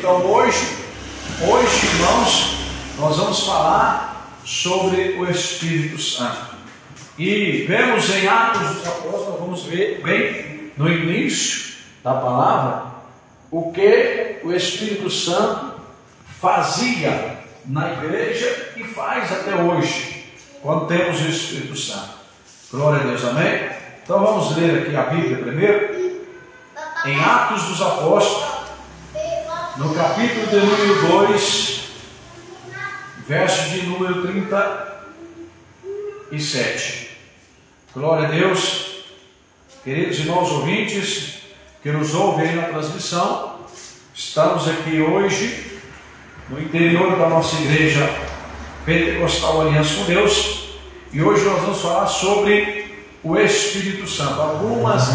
Então hoje, irmãos, nós vamos falar sobre o Espírito Santo. E vemos em Atos dos Apóstolos, vamos ver bem no início da palavra, o que o Espírito Santo fazia na igreja e faz até hoje, quando temos o Espírito Santo. Glória a Deus, amém? Então vamos ler aqui a Bíblia primeiro, em Atos dos Apóstolos, no capítulo de número 2, verso de número 37. Glória a Deus. Queridos irmãos ouvintes que nos ouvem aí na transmissão, estamos aqui hoje no interior da nossa igreja Pentecostal Aliança com Deus, e hoje nós vamos falar sobre o Espírito Santo, algumas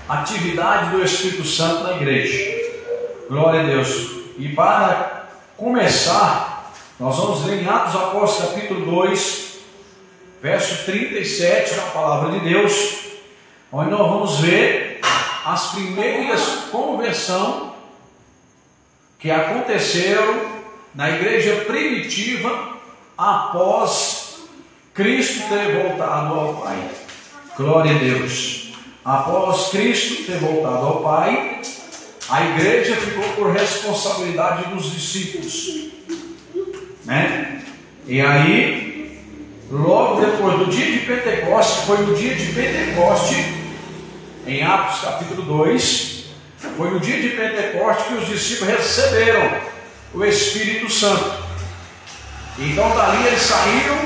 atividades do Espírito Santo na igreja. Glória a Deus. E para começar, nós vamos ler em Atos dos Apóstolos capítulo 2, verso 37 da palavra de Deus, onde nós vamos ver as primeiras conversões que aconteceram na igreja primitiva após Cristo ter voltado ao Pai. Glória a Deus. Após Cristo ter voltado ao Pai, a igreja ficou por responsabilidade dos discípulos, né? E aí, logo depois do dia de Pentecoste, foi no dia de Pentecoste, em Atos capítulo 2, foi no dia de Pentecoste que os discípulos receberam o Espírito Santo. Então dali eles saíram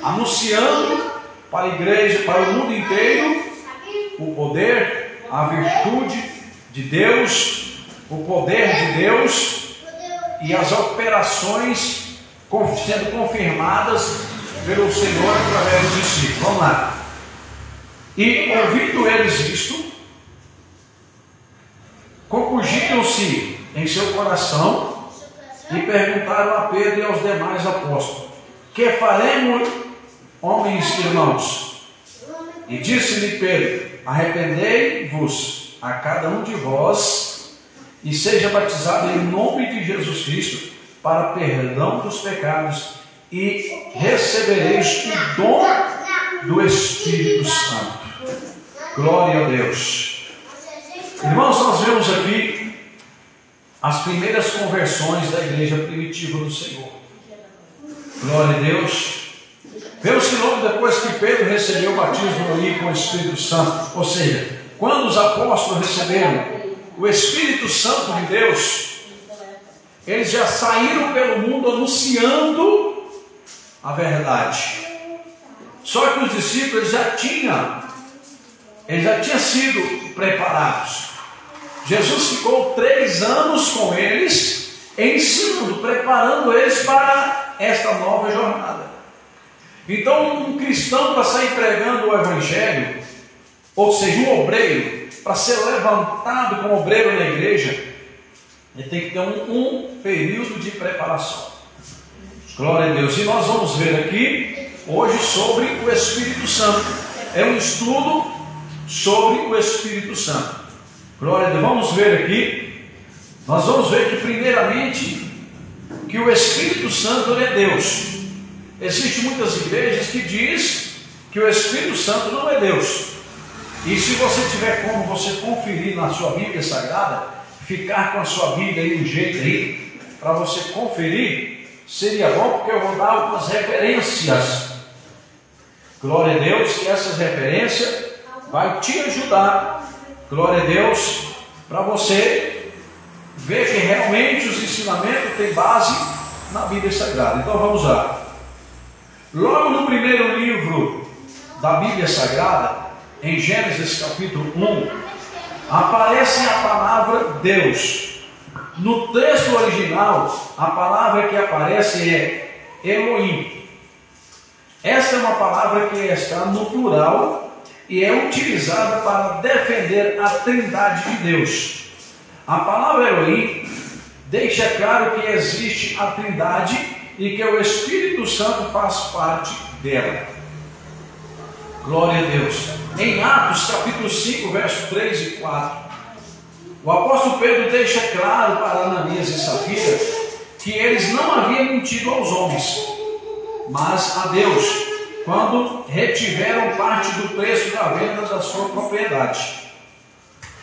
anunciando para a igreja, para o mundo inteiro, o poder, a virtude de Deus, o poder de Deus e as operações sendo confirmadas pelo Senhor através dos discípulos. Vamos lá. E ouvindo eles isto, compungiram-se em seu coração e perguntaram a Pedro e aos demais apóstolos: que faremos, homens irmãos? E disse-lhe Pedro: arrependei-vos a cada um de vós e seja batizado em nome de Jesus Cristo para perdão dos pecados, e recebereis o dom do Espírito Santo. Glória a Deus. Irmãos, nós vemos aqui as primeiras conversões da igreja primitiva do Senhor. Glória a Deus. Vemos que logo depois que Pedro recebeu o batismo ali com o Espírito Santo, ou seja, quando os apóstolos receberam o Espírito Santo de Deus, eles já saíram pelo mundo anunciando a verdade. Só que os discípulos já tinham sido preparados. Jesus ficou 3 anos com eles, ensinando, preparando eles para esta nova jornada. Então, um cristão, para sair pregando o Evangelho, ou seja, um obreiro, para ser levantado como obreiro na igreja, ele tem que ter um período de preparação. Glória a Deus. E nós vamos ver aqui hoje sobre o Espírito Santo. É um estudo sobre o Espírito Santo. Glória a Deus. Vamos ver aqui. Nós vamos ver que primeiramente que o Espírito Santo ele é Deus. Existem muitas igrejas que dizem que o Espírito Santo não é Deus. E se você tiver como você conferir na sua Bíblia Sagrada, ficar com a sua Bíblia aí um jeito aí, para você conferir, seria bom, porque eu vou dar algumas referências. Glória a Deus, que essas referências vai te ajudar, glória a Deus, para você ver que realmente os ensinamentos têm base na Bíblia Sagrada. Então vamos lá. Logo no primeiro livro da Bíblia Sagrada, em Gênesis capítulo 1, aparece a palavra Deus. No texto original, a palavra que aparece é Elohim. Esta é uma palavra que está no plural e é utilizada para defender a trindade de Deus. A palavra Elohim deixa claro que existe a trindade e que o Espírito Santo faz parte dela. Glória a Deus. Em Atos capítulo 5, verso 3 e 4, O apóstolo Pedro deixa claro para Ananias e Safira que eles não haviam mentido aos homens, mas a Deus, quando retiveram parte do preço da venda da sua propriedade.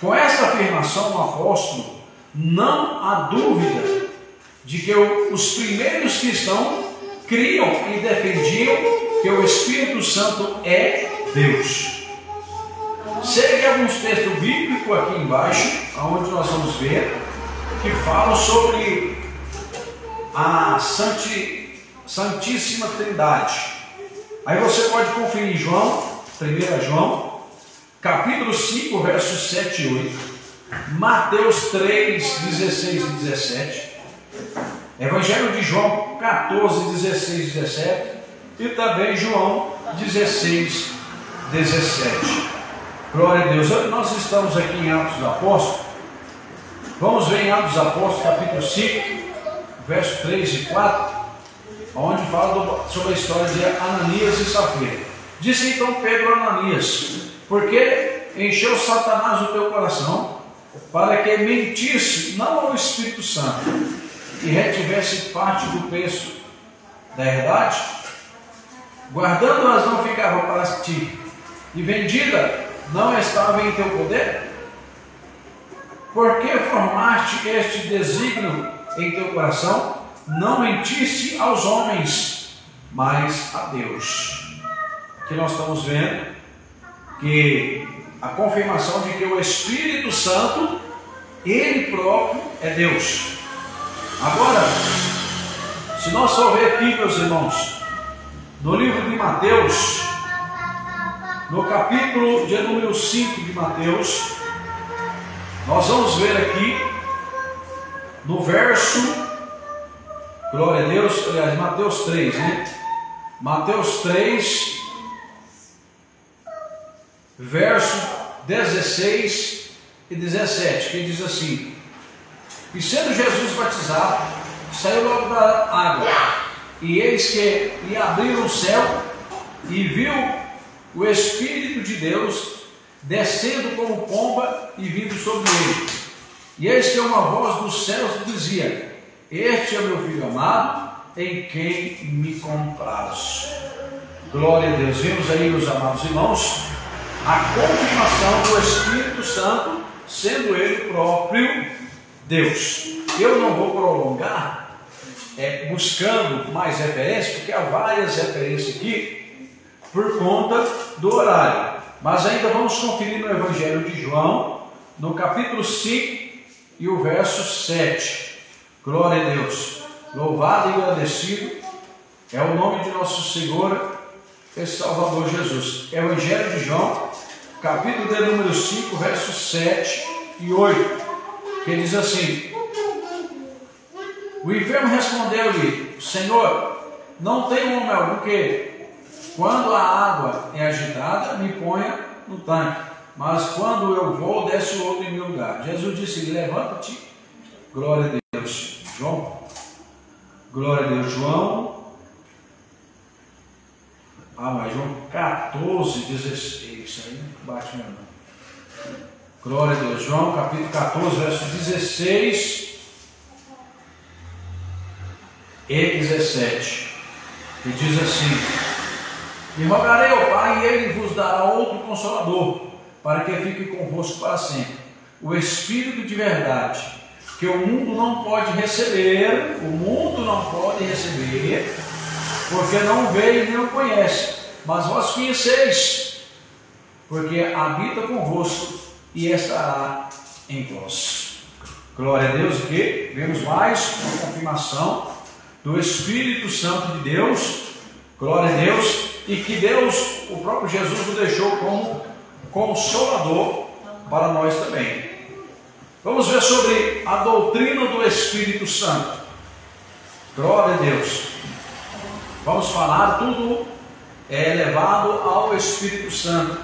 Com essa afirmação do apóstolo, não há dúvida de que os primeiros cristãos criam e defendiam que o Espírito Santo é Deus. Segue alguns textos bíblicos aqui embaixo, onde nós vamos ver, que falam sobre a Santíssima Trindade. Aí você pode conferir João, 1 João, capítulo 5, versos 7 e 8, Mateus 3, 16 e 17, Evangelho de João 14, 16 e 17 e também João 16, 17. Glória a Deus. Nós estamos aqui em Atos dos Apóstolos. Vamos ver em Atos dos Apóstolos, capítulo 5, versos 3 e 4, onde fala sobre a história de Ananias e Safira. Disse então Pedro a Ananias: porque encheu Satanás o teu coração, para que mentisse não ao Espírito Santo e retivesse parte do preço da herdade, guardando-as não ficava para ti, e vendida não estava em teu poder? Por que formaste este desígnio em teu coração? Não mentiste aos homens, mas a Deus. Aqui nós estamos vendo que a confirmação de que o Espírito Santo, Ele próprio é Deus. Agora, se nós for ver aqui, meus irmãos, no livro de Mateus, no capítulo de número 5 de Mateus, nós vamos ver aqui, no verso, glória a Deus, aliás, Mateus 3, né? Mateus 3, verso 16 e 17, que diz assim: e sendo Jesus batizado, saiu logo da água, e eis que lhe abriram o céu, e viu o Espírito de Deus descendo como pomba e vindo sobre ele. E eis que uma voz dos céus dizia: este é meu filho amado, em quem me comprazo. Glória a Deus. Vemos aí, meus amados irmãos, a confirmação do Espírito Santo sendo Ele próprio Deus. Eu não vou prolongar buscando mais referências, porque há várias referências aqui por conta do horário. Mas ainda vamos conferir no Evangelho de João, no capítulo 5 e o verso 7. Glória a Deus. Louvado e agradecido é o nome de nosso Senhor e Salvador Jesus. Evangelho de João, capítulo de número 5, versos 7 e 8, que diz assim: o enfermo respondeu-lhe: Senhor, não tenho homem algum que, quando a água é agitada, me ponha no tanque, mas quando eu vou, desce o outro em meu lugar. Jesus disse: levanta-te. Glória a Deus. João, glória a Deus. João, mas João 14, 16, isso aí bate meu nome. Glória a Deus. João capítulo 14, versos 16 e 17, que diz assim: e rogarei ao Pai, e Ele vos dará outro Consolador, para que fique convosco para sempre, o Espírito de verdade, que o mundo não pode receber, porque não veio e não conhece, mas vós conheceis, porque habita convosco e estará em vós. Glória a Deus. Que vemos mais uma confirmação do Espírito Santo de Deus. Glória a Deus. E que Deus, o próprio Jesus, nos deixou como Consolador para nós também. Vamos ver sobre a doutrina do Espírito Santo. Glória a Deus. Vamos falar, tudo é levado ao Espírito Santo.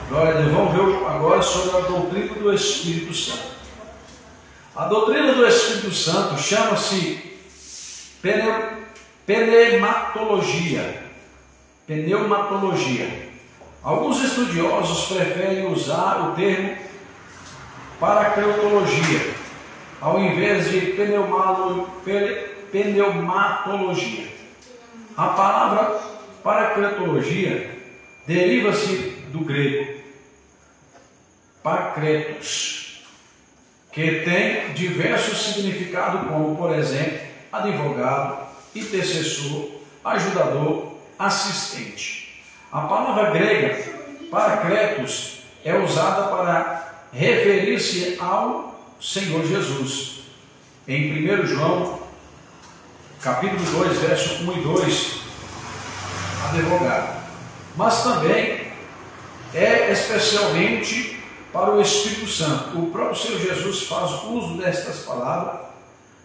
Glória a Deus. Vamos ver agora sobre a doutrina do Espírito Santo. A doutrina do Espírito Santo chama-se pneumatologia. Alguns estudiosos preferem usar o termo paracretologia, ao invés de pneumatologia. A palavra paracretologia deriva-se do grego paracretos, que tem diversos significados, como, por exemplo, advogado, intercessor, ajudador, assistente. A palavra grega paracretos é usada para referir-se ao Senhor Jesus. Em 1 João, capítulo 2, verso 1 e 2, advogado. Mas também é especialmente para o Espírito Santo. O próprio Senhor Jesus faz uso destas palavras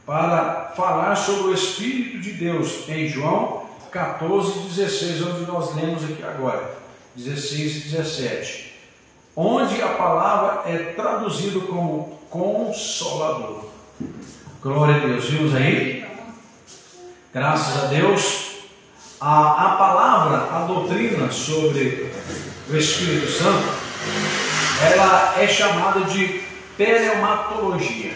para falar sobre o Espírito de Deus em João 14:16, onde nós lemos aqui agora, 16 e 17, onde a palavra é traduzida como Consolador. Glória a Deus, vimos aí? Graças a Deus. A palavra, a doutrina sobre o Espírito Santo, ela é chamada de pneumatologia,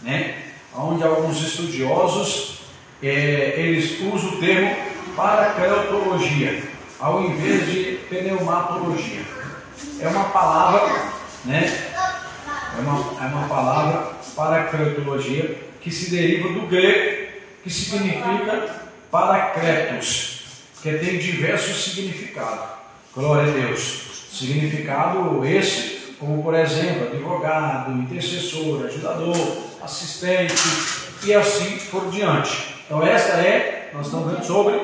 né? Onde alguns estudiosos eles usam o termo paracretologia ao invés de pneumatologia. É uma palavra, né? É uma palavra paracretologia que se deriva do grego, que significa paracretos, que tem diversos significados. Glória a Deus. Significado esse, como por exemplo, advogado, intercessor, ajudador, assistente e assim por diante. Então nós estamos vendo sobre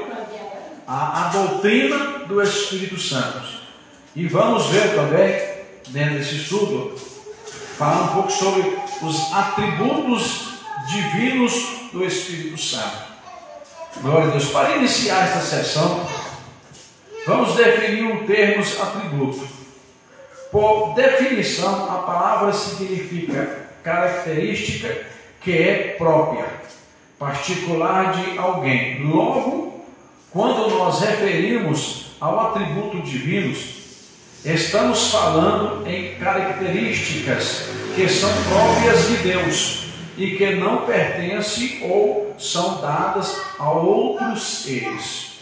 a doutrina do Espírito Santo. E vamos ver também, dentro desse estudo, falar um pouco sobre os atributos divinos do Espírito Santo. Glória a Deus. Para iniciar esta sessão, vamos definir um termo atributo. Por definição, a palavra significa característica que é própria, particular de alguém. Logo, quando nós referimos ao atributo divino, estamos falando em características que são próprias de Deus e que não pertencem ou são dadas a outros seres.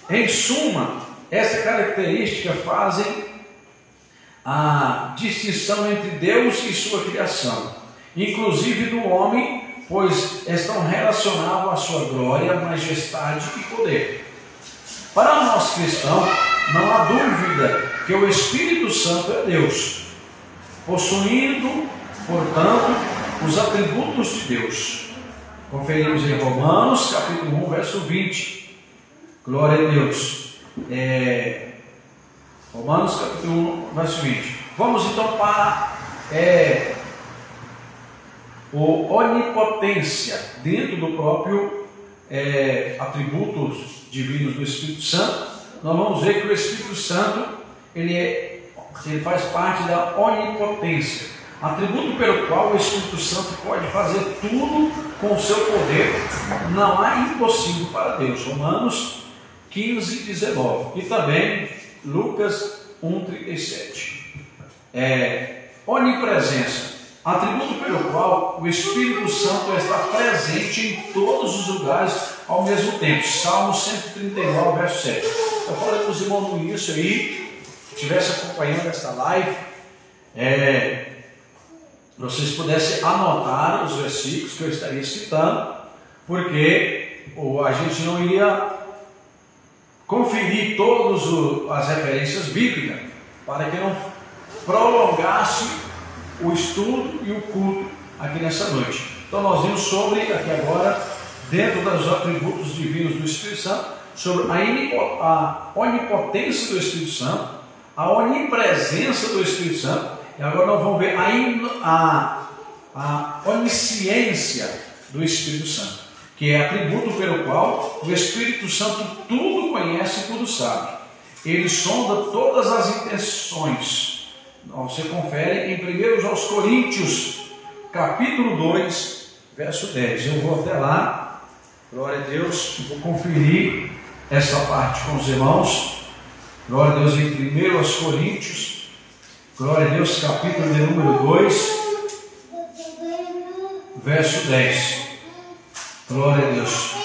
Em suma, essa característica fazem a distinção entre Deus e sua criação, inclusive do homem, pois estão relacionados à sua glória, majestade e poder. Para nós cristãos, não há dúvida que o Espírito Santo é Deus, possuindo, portanto, os atributos de Deus. Conferimos em Romanos, capítulo 1, verso 20. Glória a Deus. Romanos, capítulo 1, verso 20. Vamos então para o onipotência, dentro do próprio atributos divinos do Espírito Santo. Nós vamos ver que o Espírito Santo ele faz parte da onipotência, atributo pelo qual o Espírito Santo pode fazer tudo com o seu poder. Não há impossível para Deus. Romanos 15, 19. E também Lucas 1:37. Onipresença, atributo pelo qual o Espírito Santo está presente em todos os lugares ao mesmo tempo. Salmo 139, verso 7. Eu falei para os irmãos no início aí, que estivesse acompanhando esta live, vocês pudessem anotar os versículos que eu estaria citando, porque a gente não iria conferir todas as referências bíblicas, para que não prolongasse o estudo e o culto aqui nessa noite. Então nós vimos sobre, aqui agora, dentro dos atributos divinos do Espírito Santo, sobre a onipotência do Espírito Santo, a onipresença do Espírito Santo, e agora nós vamos ver a onisciência do Espírito Santo, que é atributo pelo qual o Espírito Santo tudo conhece e tudo sabe. Ele sonda todas as intenções. Você confere em 1 Coríntios, capítulo 2, verso 10. Eu vou até lá, glória a Deus, vou conferir essa parte com os irmãos. Glória a Deus, em 1 Coríntios, glória a Deus, capítulo de número 2, verso 10. Glória a Deus.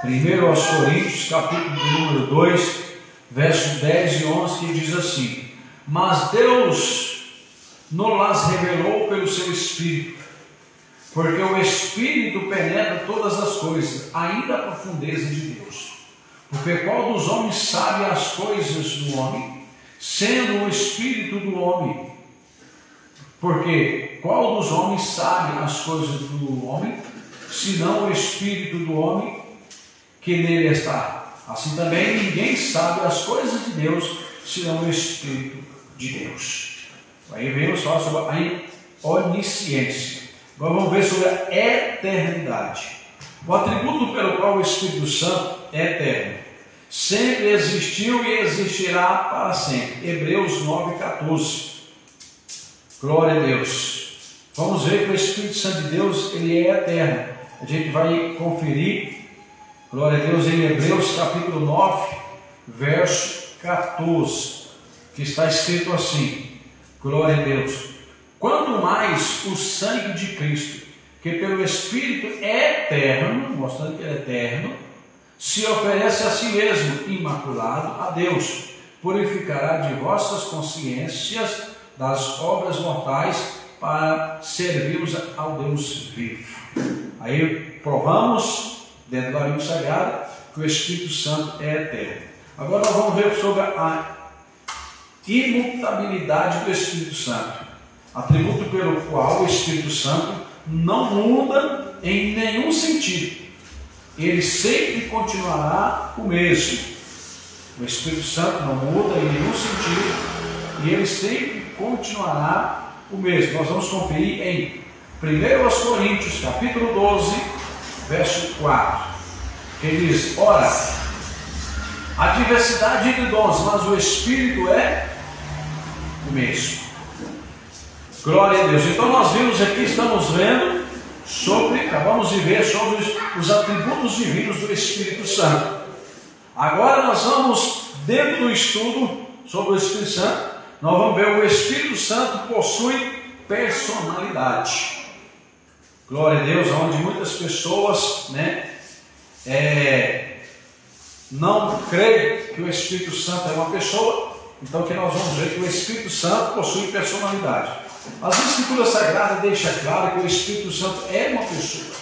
1 aos Coríntios, capítulo número 2, verso 10 e 11, que diz assim: mas Deus nos revelou pelo seu Espírito, porque o Espírito penetra todas as coisas, ainda a profundeza de Deus. Porque qual dos homens sabe as coisas do homem, sendo o Espírito do homem? Porque qual dos homens sabe as coisas do homem, senão o Espírito do homem que nele está? Assim também ninguém sabe as coisas de Deus, senão o Espírito de Deus. Aí vemos falar sobre a onisciência. Agora vamos ver sobre a eternidade. O atributo pelo qual o Espírito Santo é eterno, sempre existiu e existirá para sempre. Hebreus 9,14. Glória a Deus. Vamos ver que o Espírito Santo de Deus, ele é eterno. A gente vai conferir, glória a Deus, em Hebreus capítulo 9, verso 14, que está escrito assim: glória a Deus. Quanto mais o sangue de Cristo, que pelo Espírito é eterno, mostrando que ele é eterno, se oferece a si mesmo imaculado a Deus, purificará de vossas consciências das obras mortais para servirmos ao Deus vivo. Aí provamos, dentro da Bíblia Sagrada, que o Espírito Santo é eterno. Agora nós vamos ver sobre a imutabilidade do Espírito Santo, atributo pelo qual o Espírito Santo não muda em nenhum sentido. Ele sempre continuará o mesmo. O Espírito Santo não muda em nenhum sentido e ele sempre continuará o mesmo. Nós vamos conferir em 1 aos Coríntios, capítulo 12, verso 4, que diz: ora, a diversidade de dons, mas o Espírito é o mesmo. Glória a Deus. Então nós vimos aqui, estamos vendo acabamos de ver sobre os atributos divinos do Espírito Santo. Agora nós vamos, dentro do estudo sobre o Espírito Santo, nós vamos ver que o Espírito Santo possui personalidade. Glória a Deus, onde muitas pessoas não creem que o Espírito Santo é uma pessoa. Então que nós vamos ver que o Espírito Santo possui personalidade. As Escrituras Sagradas deixam claro que o Espírito Santo é uma pessoa.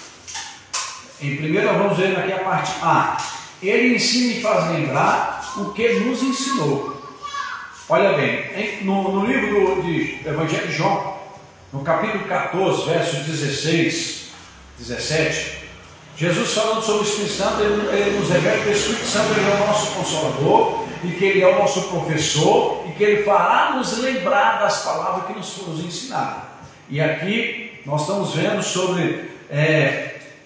Em primeiro nós vamos ver aqui a parte A. Ele ensina e faz lembrar o que nos ensinou. Olha bem, no livro do Evangelho de João, no capítulo 14, versos 16, 17, Jesus falando sobre o Espírito Santo, ele nos revela que o Espírito Santo ele é o nosso Consolador, e que ele é o nosso professor, e que ele fará nos lembrar das palavras que nos foram ensinadas. E aqui nós estamos vendo sobre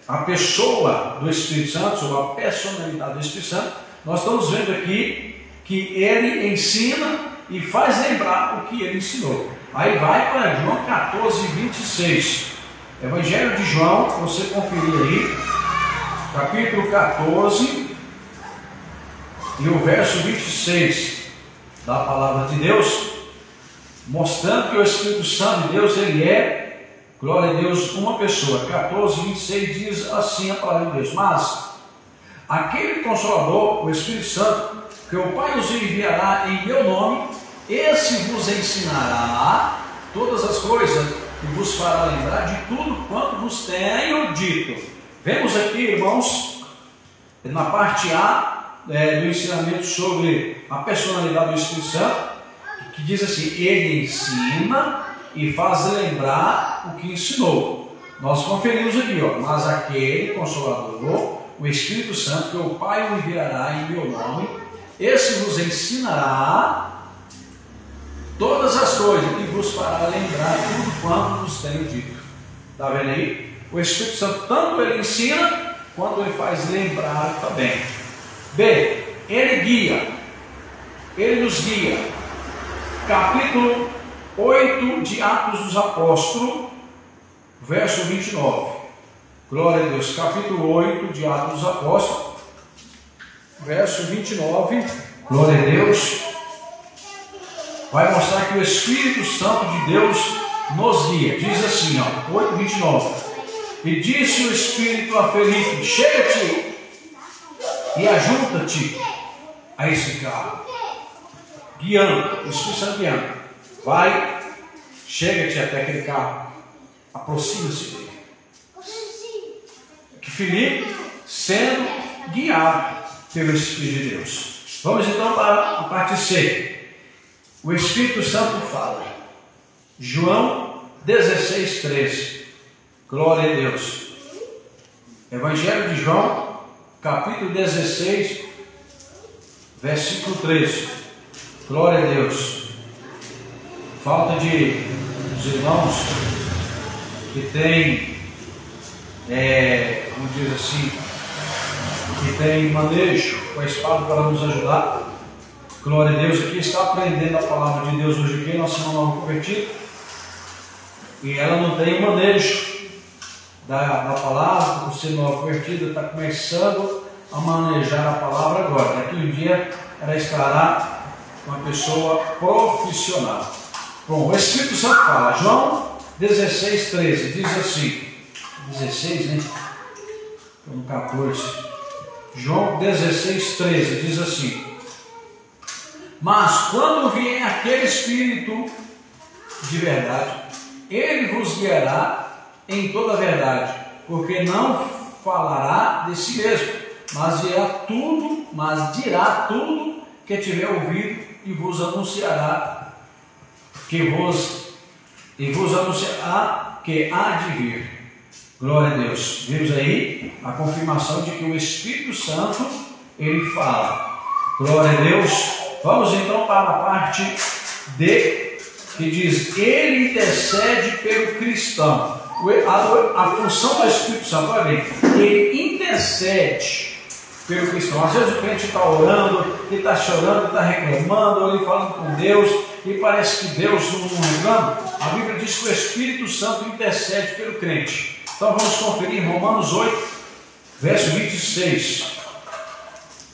a pessoa do Espírito Santo, sobre a personalidade do Espírito Santo. Nós estamos vendo aqui que ele ensina e faz lembrar o que ele ensinou. Aí vai para João 14, 26. Evangelho de João, você conferir aí, capítulo 14, e o verso 26 da palavra de Deus, mostrando que o Espírito Santo de Deus, ele é, glória a Deus, uma pessoa. 14, 26 diz assim a palavra de Deus: mas aquele Consolador, o Espírito Santo, que o Pai os enviará em meu nome, esse vos ensinará todas as coisas e vos fará lembrar de tudo quanto vos tenho dito. Vemos aqui, irmãos, na parte A do ensinamento sobre a personalidade do Espírito Santo, que diz assim: ele ensina e faz lembrar o que ensinou. Nós conferimos aqui, mas aquele Consolador, o Espírito Santo, que o Pai o enviará em meu nome, esse vos ensinará todas as coisas e vos fará lembrar tudo quanto vos tenho dito. Está vendo aí? O Espírito Santo tanto ele ensina, quanto ele faz lembrar também. B, ele guia, ele nos guia. Capítulo 8 de Atos dos Apóstolos, verso 29. Glória a Deus. Capítulo 8 de Atos dos Apóstolos, verso 29. Glória a Deus. Vai mostrar que o Espírito Santo de Deus, nos guia. Diz assim, ó, 8:29. E disse o Espírito a Felipe: chega-te e ajunta-te a esse carro. Guiando, o Espírito Santo guiando. Vai, chega-te até aquele carro. Aproxima-se dele. Que Felipe, sendo guiado pelo Espírito de Deus. Vamos então para a parte C. O Espírito Santo fala. João 16:13. Glória a Deus. Evangelho de João, capítulo 16, versículo 13. Glória a Deus. Falta de os irmãos que tem, como diz assim, que tem manejo com a espada para nos ajudar. Glória a Deus. Aqui está aprendendo a palavra de Deus hoje aqui, nossa irmã nova convertida. E ela não tem manejo da palavra, por ser nova convertida, está começando a manejar a palavra agora. Daqui um dia ela estará uma pessoa profissional. Bom, o Espírito Santo fala, João 16:13, diz assim, 16, né? Estou no 14. João 16:13 diz assim: mas quando vier aquele Espírito de verdade, ele vos guiará em toda a verdade, porque não falará de si mesmo, mas dirá tudo que tiver ouvido e vos anunciará que há de vir. Glória a Deus. Vimos aí a confirmação de que o Espírito Santo, ele fala. Glória a Deus. Vamos então para a parte D, que diz: ele intercede pelo cristão. A função do Espírito Santo, olha bem, ele intercede pelo cristão. Às vezes o crente está orando, ele está chorando, ele está reclamando, ele falando com Deus, e parece que Deus não reclama. A Bíblia diz que o Espírito Santo intercede pelo crente. Então vamos conferir Romanos 8, verso 26.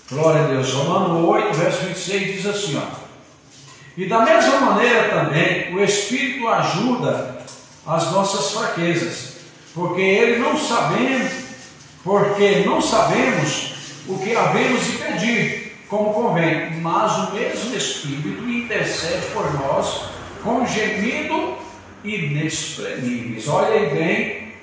Glória a Deus. Romanos 8, verso 26 diz assim, ó: e da mesma maneira também o Espírito ajuda as nossas fraquezas, porque não sabemos o que havemos de pedir como convém, mas o mesmo Espírito intercede por nós com gemido inexprimíveis. Olha aí bem,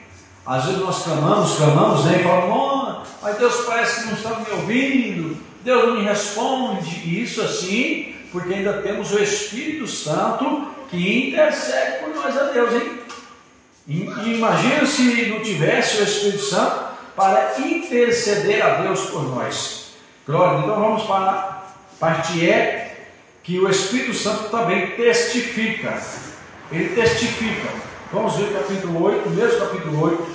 às vezes nós clamamos, né, e falamos: mas Deus parece que não está me ouvindo, Deus não me responde. E isso assim, porque ainda temos o Espírito Santo que intercede por nós a Deus, hein? E imagina se não tivesse o Espírito Santo para interceder a Deus por nós. Glória. Então vamos para a parte E, que o Espírito Santo também testifica. Ele testifica. Vamos ver o capítulo 8, o mesmo capítulo 8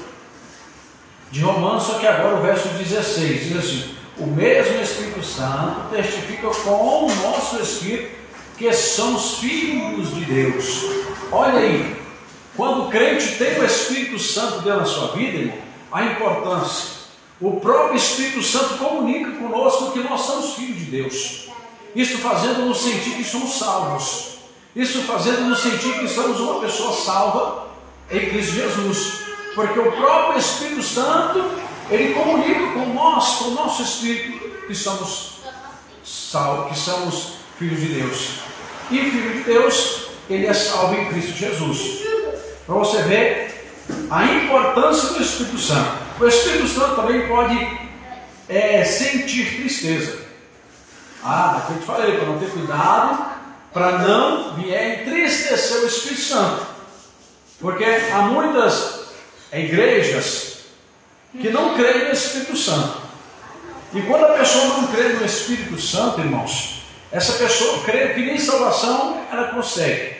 de Romanos, só que agora o verso 16 diz assim: o mesmo Espírito Santo testifica com o nosso Espírito que somos filhos de Deus. Olha aí, quando o crente tem o Espírito Santo dentro da sua vida, irmão, a importância. O próprio Espírito Santo comunica conosco que nós somos filhos de Deus. Isso fazendo-nos sentir que somos salvos. Isso fazendo-nos sentir que somos uma pessoa salva em Cristo Jesus. Porque o próprio Espírito Santo, ele comunica com nós, com o nosso Espírito, que somos salvos, que somos filhos de Deus. E filho de Deus, ele é salvo em Cristo Jesus. Para você ver a importância do Espírito Santo. O Espírito Santo também pode sentir tristeza. Eu te falei, para não ter cuidado, para não vier entristecer o Espírito Santo. Porque há muitas igrejas que não creem no Espírito Santo. E quando a pessoa não crê no Espírito Santo, irmãos, essa pessoa crê que nem salvação ela consegue.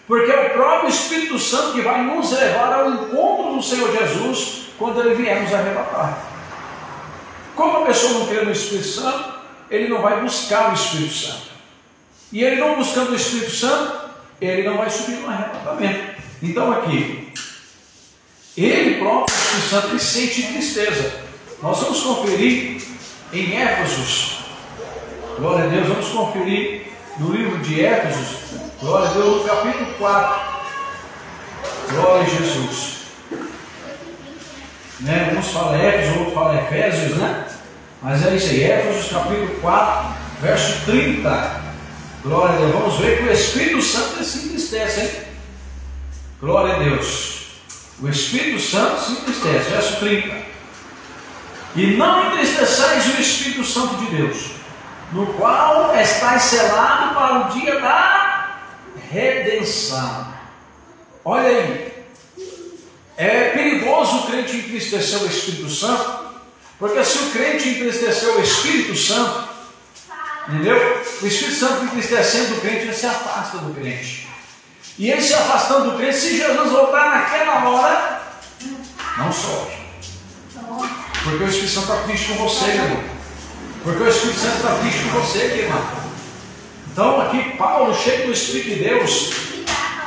Porque é o próprio Espírito Santo que vai nos levar ao encontro do Senhor Jesus quando Ele vier nos arrebatar. Como a pessoa não crê no Espírito Santo, ele não vai buscar o Espírito Santo. E ele não buscando o Espírito Santo, ele não vai subir no arrebatamento. Então aqui, ele próprio, o Espírito Santo, ele sente tristeza. Nós vamos conferir em Éfesos. Glória a Deus, vamos conferir no livro de Éfesos. Glória a Deus, no capítulo 4. Glória a Jesus. Né? Uns falam Éfeso, outros falam Efésios, né? Mas é isso aí, Éfeso capítulo 4, verso 30. Glória a Deus. Vamos ver que o Espírito Santo se entristece, hein? Glória a Deus. O Espírito Santo se entristece, verso 30. E não entristeçais o Espírito Santo de Deus, no qual estáis selado para o dia da redenção. Olha aí, é perigoso o crente entristecer o Espírito Santo, porque se o crente entristecer o Espírito Santo, entendeu? O Espírito Santo entristecendo o crente, ele se afasta do crente. E ele se afastando do crente, se Jesus voltar naquela hora, não sofre. Porque o Espírito Santo está triste com você, irmão. Porque o Espírito Santo está triste com você, irmão. Então aqui Paulo, cheio do Espírito de Deus,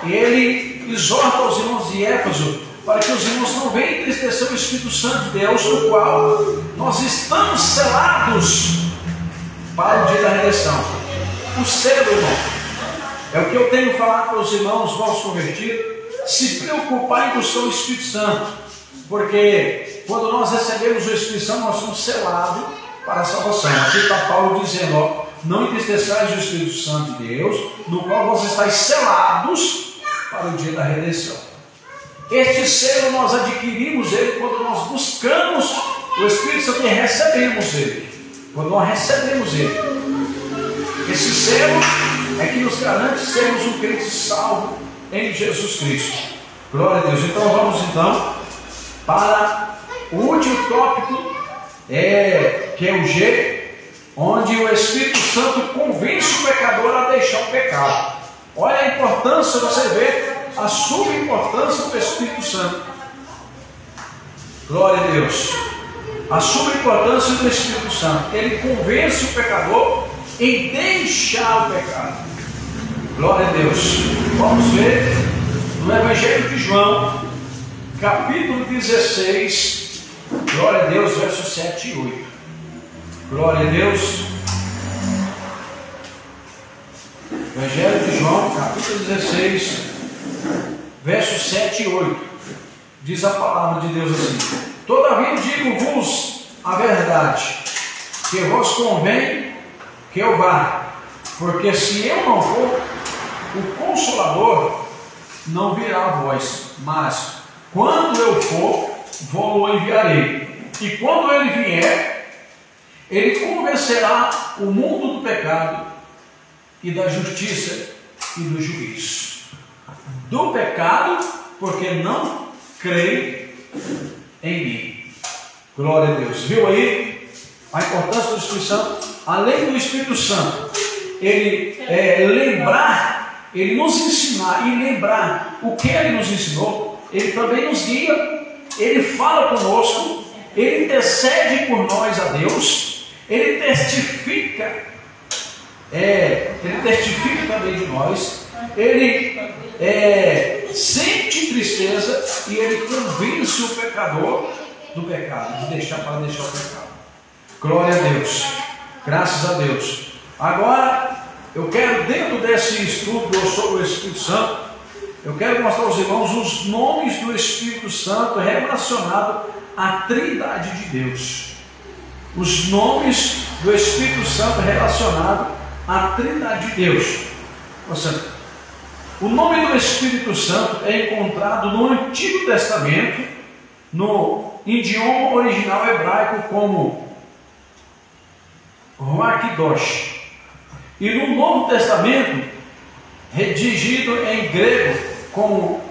ele exorta os irmãos de Éfeso para que os irmãos não venham entristecer o Espírito Santo de Deus, no qual nós estamos selados para o dia da redenção. O selo, irmão, é o que eu tenho falado para os irmãos novos convertidos: se preocupar em buscar o Espírito Santo, porque quando nós recebemos o Espírito Santo, nós somos selados para a salvação. Aqui está Paulo dizendo, ó, não entristeçais o Espírito Santo de Deus, no qual vós estáis selados para o dia da redenção. Este selo nós adquirimos ele quando nós buscamos o Espírito Santo e recebemos ele. Quando nós recebemos ele, esse selo é que nos garante sermos um crente salvo em Jesus Cristo. Glória a Deus. Então vamos para o último tópico, que é o G, onde o Espírito Santo convence o pecador a deixar o pecado. Olha a importância, você vê a subimportância do Espírito Santo. Glória a Deus. A subimportância do Espírito Santo. Ele convence o pecador em deixar o pecado. Glória a Deus. Vamos ver no Evangelho de João, capítulo 16, glória a Deus, versos 7 e 8. Glória a Deus. Evangelho de João, capítulo 16, versos 7 e 8. Diz a palavra de Deus assim: todavia digo-vos a verdade, que vos convém que eu vá, porque se eu não for, o Consolador não virá a vós, mas quando eu for, vou-o enviarei. E quando ele vier, ele convencerá o mundo do pecado e da justiça e do juízo. Do pecado, porque não creem em mim. Glória a Deus. Viu aí a importância do Espírito Santo? Além do Espírito Santo, ele lembrar, ele nos ensinar e lembrar o que ele nos ensinou, ele também nos guia, ele fala conosco, ele intercede por nós a Deus, ele testifica também de nós, ele sente tristeza e ele convence o pecador do pecado, de deixar o pecado. Glória a Deus, graças a Deus. Agora, eu quero, dentro desse estudo sobre o Espírito Santo, eu quero mostrar aos irmãos os nomes do Espírito Santo relacionados à Trindade de Deus. Os nomes do Espírito Santo relacionados à Trindade de Deus. Ou seja, o nome do Espírito Santo é encontrado no Antigo Testamento, no idioma original hebraico, como Ruach-Kadosh. E no Novo Testamento, redigido em grego como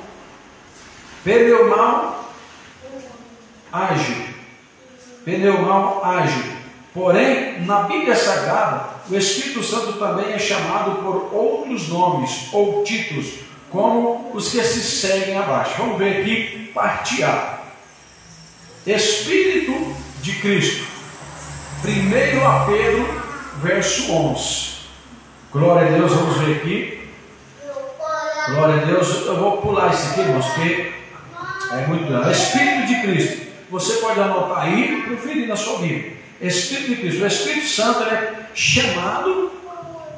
Pneumal Ágil. Porém, na Bíblia Sagrada, o Espírito Santo também é chamado por outros nomes ou títulos, como os que se seguem abaixo. Vamos ver aqui, parte A. Espírito de Cristo. 1 a Pedro, verso 11. Glória a Deus, vamos ver aqui. Glória a Deus, eu vou pular isso aqui, irmãos, porque é muito grande. Espírito de Cristo. Você pode anotar aí e conferir na sua Bíblia. Espírito de Cristo. O Espírito Santo é chamado,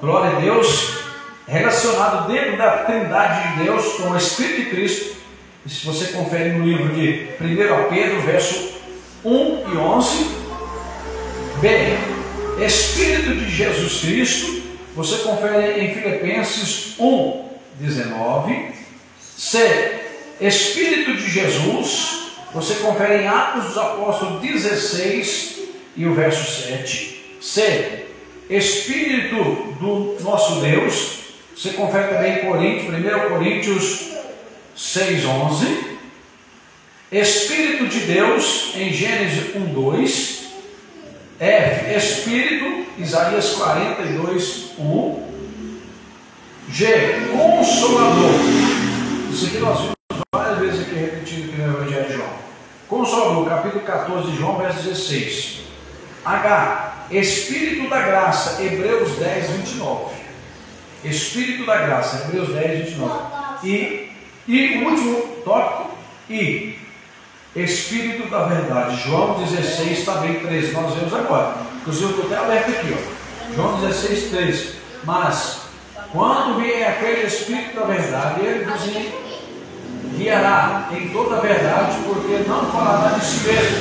glória a Deus, relacionado dentro da Trindade de Deus com o Espírito de Cristo. Se você confere no livro de 1 Pedro, verso 1 e 11. B. Espírito de Jesus Cristo, você confere em Filipenses 1, 19. C. Espírito de Jesus, você confere em Atos dos Apóstolos 16 e o verso 7. C. Espírito do nosso Deus, você confere também em 1 Coríntios 6, 11. Espírito de Deus em Gênesis 1, 2. F. Espírito, Isaías 42, 1. G. Consolador. Isso aqui nós vimos várias vezes aqui repetido aqui no Evangelho de João. Consolador, capítulo 14 de João, verso 16. H. Espírito da graça, Hebreus 10, 29. Espírito da graça, Hebreus 10, 29. E o último tópico, I. Espírito da verdade, João 16, também 13. Nós vemos agora. Inclusive eu estou até aberto aqui, ó. João 16, 13. Mas quando vier aquele Espírito da verdade, ele vos guiará em toda a verdade, porque não falará de si mesmo,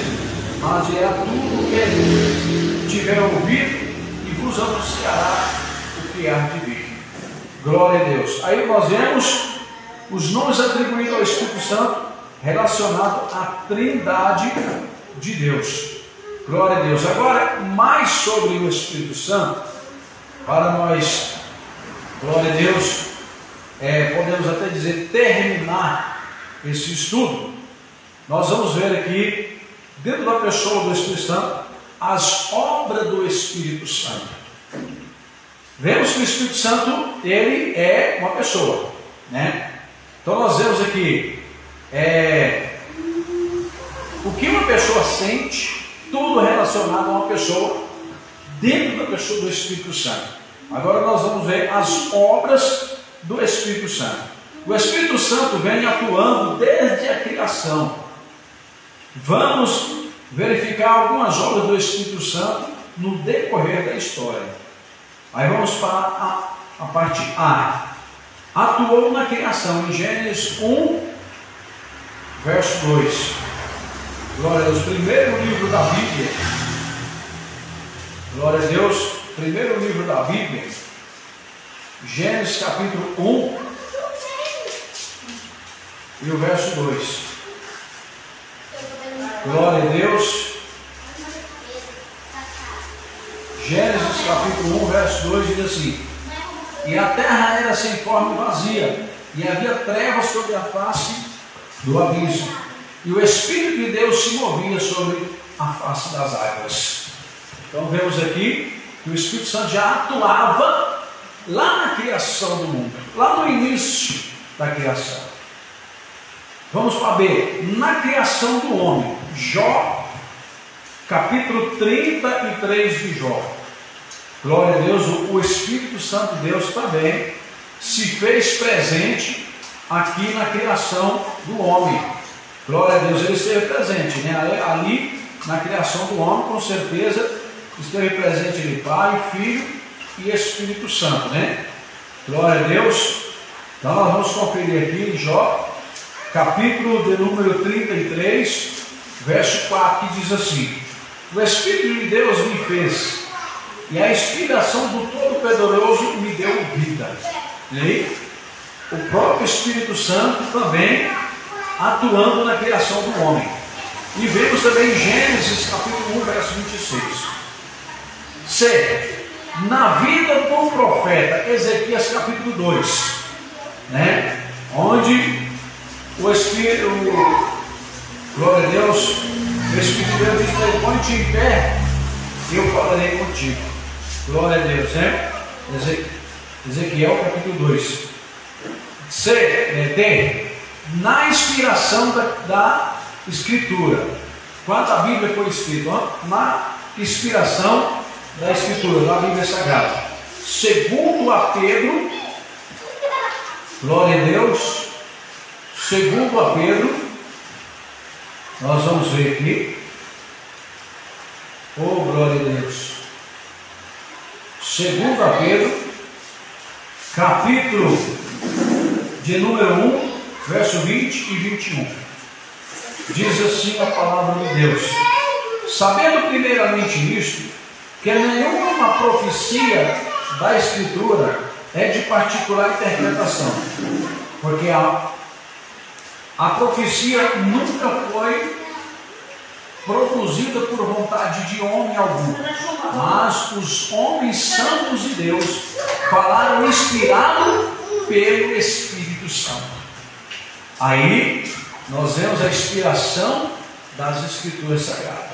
mas dirá tudo o que ele tiver ouvido e vos anunciará o que há de vir. Glória a Deus. Aí nós vemos os nomes atribuídos ao Espírito Santo relacionado à Trindade de Deus. Glória a Deus. Agora, mais sobre o Espírito Santo, para nós, glória a Deus, podemos até dizer, terminar esse estudo, nós vamos ver aqui, dentro da pessoa do Espírito Santo, as obras do Espírito Santo. Vemos que o Espírito Santo, ele é uma pessoa, né? Então nós vemos aqui o que uma pessoa sente, tudo relacionado a uma pessoa, dentro da pessoa do Espírito Santo. Agora nós vamos ver as obras do Espírito Santo. O Espírito Santo vem atuando desde a criação. Vamos verificar algumas obras do Espírito Santo no decorrer da história. Aí vamos para a parte A. Atuou na criação, em Gênesis 1, verso 2. Glória a Deus. Primeiro livro da Bíblia. Glória a Deus. Primeiro livro da Bíblia. Gênesis capítulo 1 e o verso 2. Glória a Deus. Gênesis capítulo 1, verso 2 diz assim: e a terra era sem forma e vazia, e havia trevas sobre a face do abismo, e o Espírito de Deus se movia sobre a face das águas. Então vemos aqui que o Espírito Santo já atuava lá na criação do mundo, lá no início da criação. Vamos para B, na criação do homem. Jó, capítulo 33 de Jó. Glória a Deus, o Espírito Santo de Deus também se fez presente aqui na criação do homem. Glória a Deus, ele esteve presente, né? Ali na criação do homem, com certeza esteve presente ele, Pai, Filho e Espírito Santo, né? Glória a Deus. Então nós vamos conferir aqui em Jó, capítulo de número 33, verso 4, que diz assim: o Espírito de Deus me fez, e a inspiração do Todo-Poderoso me deu vida. E aí, o próprio Espírito Santo também atuando na criação do homem. E vemos também em Gênesis capítulo 1, verso 26. C. Na vida do profeta Ezequias capítulo 2, né? Onde o Espírito, glória a Deus, o Espírito de Deus diz para ele: põe-te em pé e eu falarei contigo. Glória a Deus, né? Ezequiel capítulo 2. C. D. Na inspiração da Escritura. Quando a Bíblia foi escrita? Na inspiração da Escritura, da Bíblia Sagrada. Segundo a Pedro, glória a Deus, segundo a Pedro, nós vamos ver aqui. Oh, glória a Deus. Segundo a Pedro, capítulo de número 1, verso 20 e 21. Diz assim a palavra de Deus: sabendo primeiramente isto, que nenhuma profecia da Escritura é de particular interpretação, porque a profecia nunca foi produzida por vontade de homem algum, mas os homens santos de Deus falaram inspirado pelo Espírito Santo. Aí nós vemos a inspiração das Escrituras Sagradas.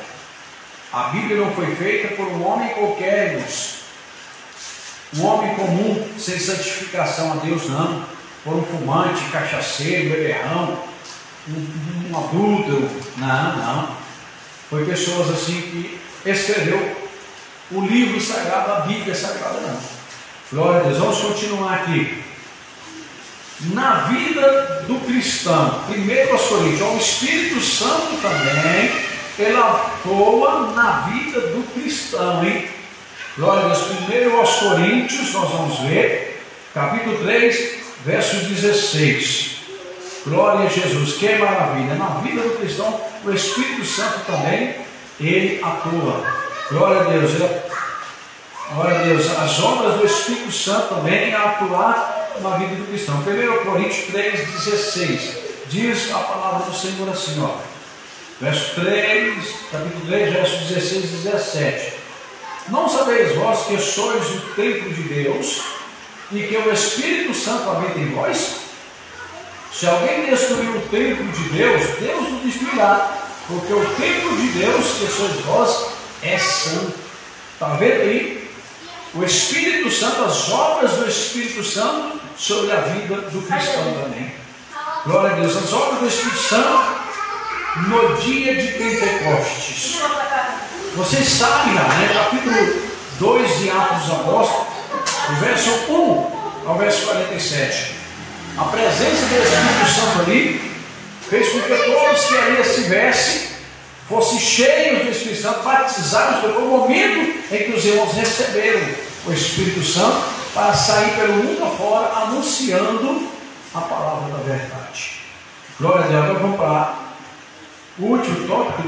A Bíblia não foi feita por um homem qualquer, irmãos. Um homem comum, sem santificação a Deus, não. Por um fumante, cachaceiro, beberrão, um adúltero. Não. Foi pessoas assim que escreveu o livro sagrado, a Bíblia Sagrada, não. Glória a Deus. Vamos continuar aqui. Na vida do cristão, 1 Coríntios, o Espírito Santo também, ele atua na vida do cristão, hein? Glória a Deus. 1 Coríntios, nós vamos ver, capítulo 3, verso 16. Glória a Jesus, que maravilha. Na vida do cristão, o Espírito Santo também, ele atua. Glória a Deus. Glória a Deus. As obras do Espírito Santo também a atuar na vida do cristão. 1 Coríntios 3, 16. Diz a palavra do Senhor assim, ó. Verso 3, capítulo 3, verso 16 e 17. Não sabeis vós que sois o templo de Deus e que o Espírito Santo habita em vós? Se alguém destruir o templo de Deus, Deus nos destruirá, porque o templo de Deus, que sois vós, é santo. Está vendo aí? O Espírito Santo, as obras do Espírito Santo sobre a vida do cristão também. Glória a Deus. As obras do Espírito Santo no dia de Pentecostes. Vocês sabem lá, né? Capítulo 2 de Atos dos Apóstolos, do verso 1 ao verso 47. A presença do Espírito Santo ali fez com que todos que ali estivessem fossem cheios do Espírito Santo, batizados. Foi o momento em que os irmãos receberam o Espírito Santo para sair pelo mundo afora anunciando a palavra da verdade. Glória a Deus. Agora vamos para o último tópico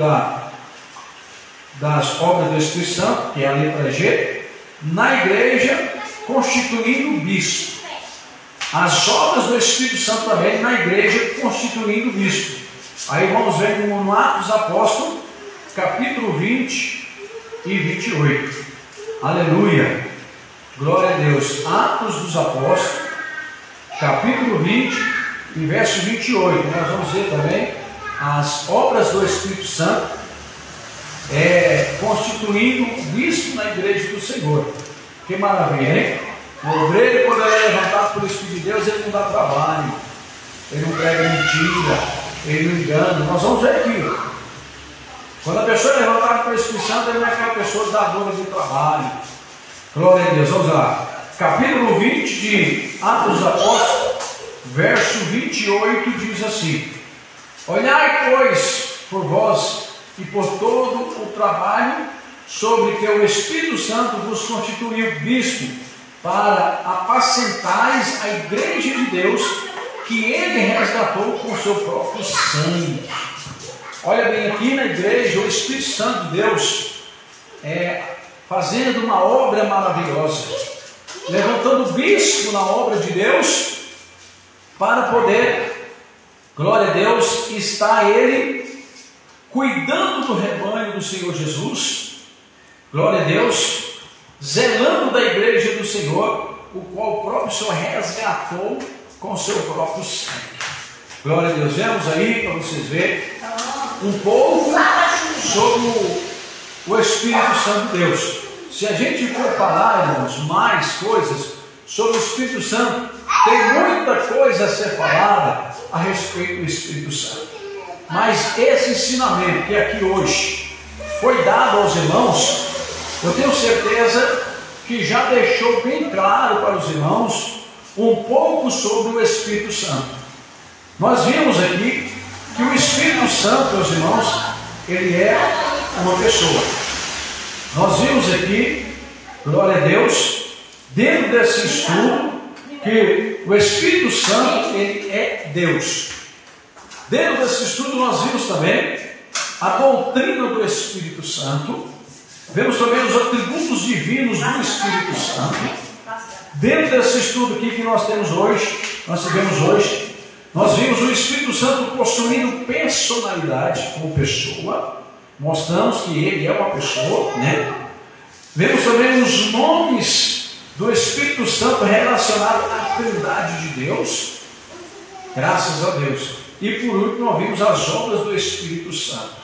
das obras do Espírito Santo, que é a letra G, na igreja constituindo o bispo. As obras do Espírito Santo também na igreja constituindo o bispo. Aí vamos ver no Atos dos Apóstolos, capítulo 20 e 28. Aleluia. Glória a Deus. Atos dos Apóstolos, capítulo 20 e verso 28. Nós vamos ver também as obras do Espírito Santo constituindo o bispo na igreja do Senhor. Que maravilha, hein? O obreiro, quando ele é levantado pelo Espírito de Deus, ele não dá trabalho, ele não prega mentira, ele não engana. Nós vamos ver aqui. Quando a pessoa é levantada pelo Espírito Santo, ele não é aquela pessoa dadora do trabalho. Glória a Deus. Vamos lá. Capítulo 20 de Atos dos Apóstolos, verso 28, diz assim: olhai, pois, por vós e por todo o trabalho sobre que o Espírito Santo vos constituiu bispo, para apacentais a igreja de Deus, que ele resgatou com o seu próprio sangue. Olha bem, aqui na igreja, o Espírito Santo de Deus fazendo uma obra maravilhosa, levantando o bispo na obra de Deus, para poder, glória a Deus, está ele cuidando do rebanho do Senhor Jesus, glória a Deus, zelando da igreja do Senhor, o qual o próprio Senhor resgatou com o seu próprio sangue. Glória a Deus. Vemos aí, para vocês verem, um pouco sobre o Espírito Santo de Deus. Se a gente for falar, irmãos, mais coisas sobre o Espírito Santo, tem muita coisa a ser falada a respeito do Espírito Santo. Mas esse ensinamento que aqui hoje foi dado aos irmãos, eu tenho certeza que já deixou bem claro para os irmãos um pouco sobre o Espírito Santo. Nós vimos aqui que o Espírito Santo, meus irmãos, ele é uma pessoa. Nós vimos aqui, glória a Deus, dentro desse estudo, que que o Espírito Santo, ele é Deus. Dentro desse estudo nós vimos também a doutrina do Espírito Santo, vemos também os atributos divinos do Espírito Santo. Dentro desse estudo aqui que nós tivemos hoje, nós vimos o Espírito Santo possuindo personalidade como pessoa, mostramos que ele é uma pessoa, né? Vemos também os nomes do Espírito Santo relacionados à Trindade de Deus, graças a Deus. E por último nós vimos as obras do Espírito Santo.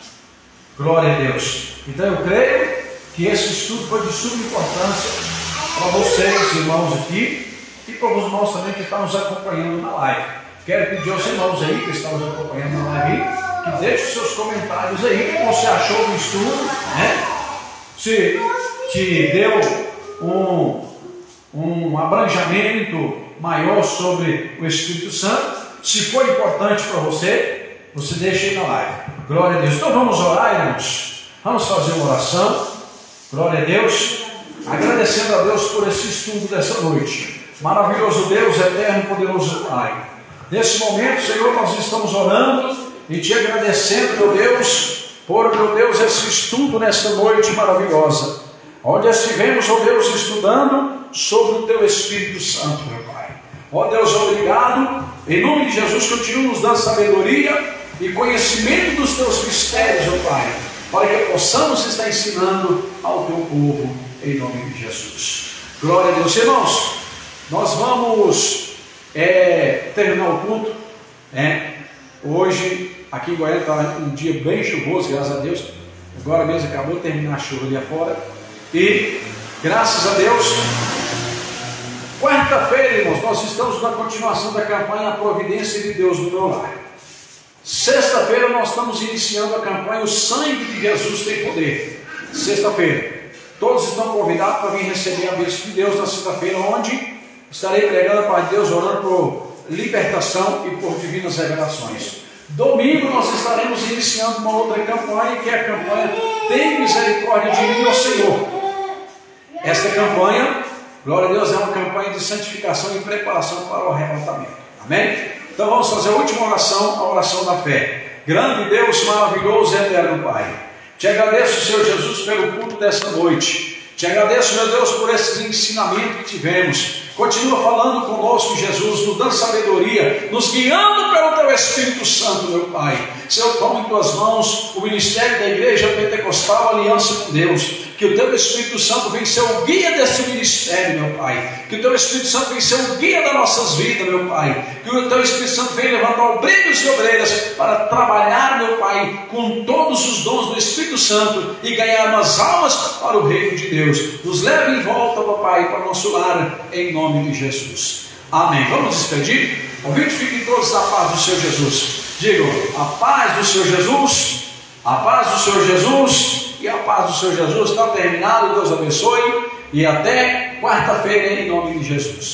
Glória a Deus. Então eu creio que esse estudo foi de suma importância para vocês, irmãos, aqui, e para os irmãos também que estão nos acompanhando na live. Quero pedir aos irmãos aí que estão nos acompanhando na live, que deixem seus comentários aí, o que você achou do estudo, né? Se te deu um abrangimento maior sobre o Espírito Santo, se foi importante para você, você deixa aí na live. Glória a Deus. Então vamos orar, irmãos. Vamos fazer uma oração. Glória a Deus. Agradecendo a Deus por esse estudo dessa noite. Maravilhoso Deus, eterno, poderoso Pai. Nesse momento, Senhor, nós estamos orando e te agradecendo, meu Deus, por, meu Deus, esse estudo nesta noite maravilhosa, onde estivemos, ó Deus, estudando sobre o teu Espírito Santo, meu Pai. Ó Deus, obrigado. Em nome de Jesus, continua nos dando sabedoria e conhecimento dos teus mistérios, ó Pai, para que possamos estar ensinando ao teu povo, em nome de Jesus. Glória a Deus. Irmãos, nós vamos terminar o culto. Hoje, aqui em Goiânia, está um dia bem chuvoso, graças a Deus. Agora mesmo acabou de terminar a chuva ali afora. E, graças a Deus, quarta-feira, irmãos, nós estamos na continuação da campanha A Providência de Deus no Meu Lar. Sexta-feira nós estamos iniciando a campanha O Sangue de Jesus Tem Poder. Sexta-feira. Todos estão convidados para vir receber a bênção de Deus na sexta-feira, onde estarei pregando a paz de Deus, orando por libertação e por divinas revelações. Domingo nós estaremos iniciando uma outra campanha, que é a campanha Tem Misericórdia de Mim, ó Senhor. Esta campanha, glória a Deus, é uma campanha de santificação e preparação para o arrebatamento. Amém? Então vamos fazer a última oração, a oração da fé. Grande Deus, maravilhoso e eterno Pai, te agradeço, Senhor Jesus, pelo culto desta noite. Te agradeço, meu Deus, por esses ensinamentos que tivemos. Continua falando conosco, Jesus, nos dando sabedoria, nos guiando pelo Teu Espírito Santo, meu Pai. Senhor, toma em Tuas mãos o ministério da Igreja Pentecostal Aliança com Deus. Que o Teu Espírito Santo venha ser o guia desse ministério, meu Pai. Que o Teu Espírito Santo venha ser o guia das nossas vidas, meu Pai. Que o Teu Espírito Santo venha levantar obreiros e obreiras para trabalhar, meu Pai, com todos os dons do Espírito Santo e ganhar umas almas para o reino de Deus. Nos leve em volta, meu Pai, para o nosso lar, em nome de Jesus. Amém. Vamos despedir? Convite, fiquem todos na paz do Senhor Jesus. Digam, a paz do Senhor Jesus, a paz do Senhor Jesus. E a paz do Senhor Jesus. Está terminado, Deus abençoe e até quarta-feira em nome de Jesus.